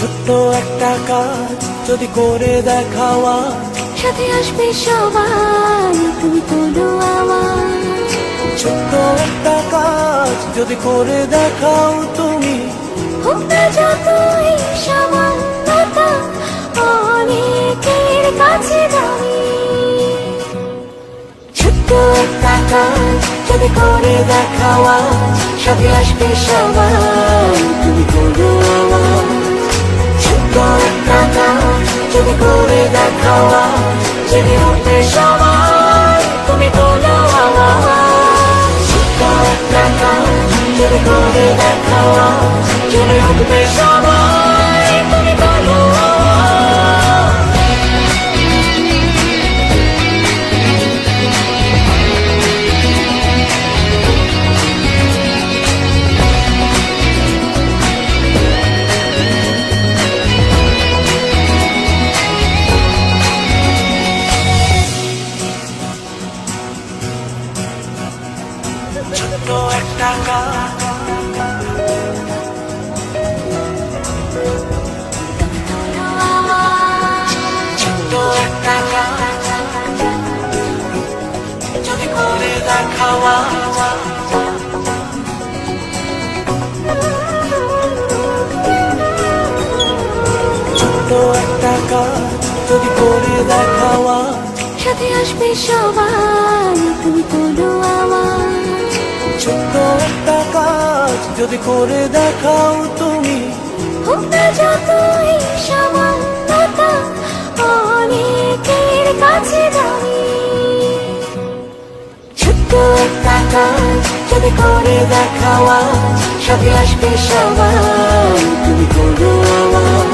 ছোট্ট একটা কাজ যদি করে দেখাও আজ, সাথে আসবে সবাই, তুমি তোলো আওয়াজ। ছোট্ট একটা কাজ যদি করে দেখাও তুমি, হোক না যতই সামান্যতা, অনেকের কাছে দামি। ছোট্ট একটা কাজ যদি করে দেখাও আজ, সাথে আসবে সবাই, তুমি তোলো আওয়াজ। ছোট্ট একটা কাজ যদি করে দেখাও আজ, জেগে উঠবে সবাই, তুমি তোলো আওয়াজ। ছোট্ট একটা কাজ যদি করে দেখাও আজ, জেগে উঠবে সবাই, তুমি তোলো আওয়াজ। ছোট্ট একটা কাজ, ছোট্ট একটা কাজ যদি করে দেখাও আজ, ছোট্ট একটা কাজ যদি করে দেখাও আজ, সাথে আসবে সবাই, তুমি তোলো আওয়াজ। ছোট্ট একটা কাজ যদি করে দেখাও তুমি, হোক না যতই সামান্যতা, অনেকের কাছে দামি। ছোট্ট একটা কাজ যদি করে দেখাও আজ, সাথে আসবে সবাই, তুমি তোলো আওয়াজ।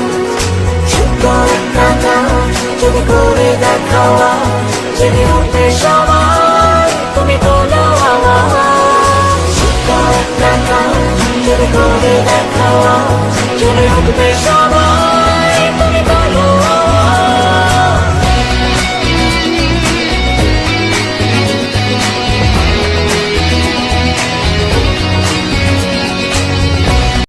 ছোট্ট একটা কাজ যদি করে দেখাও আজ, জেগে উঠবে সবাই, তুমি তোলো আওয়াজ। ছোট্ট একটা কাজ যদি করে দেখাও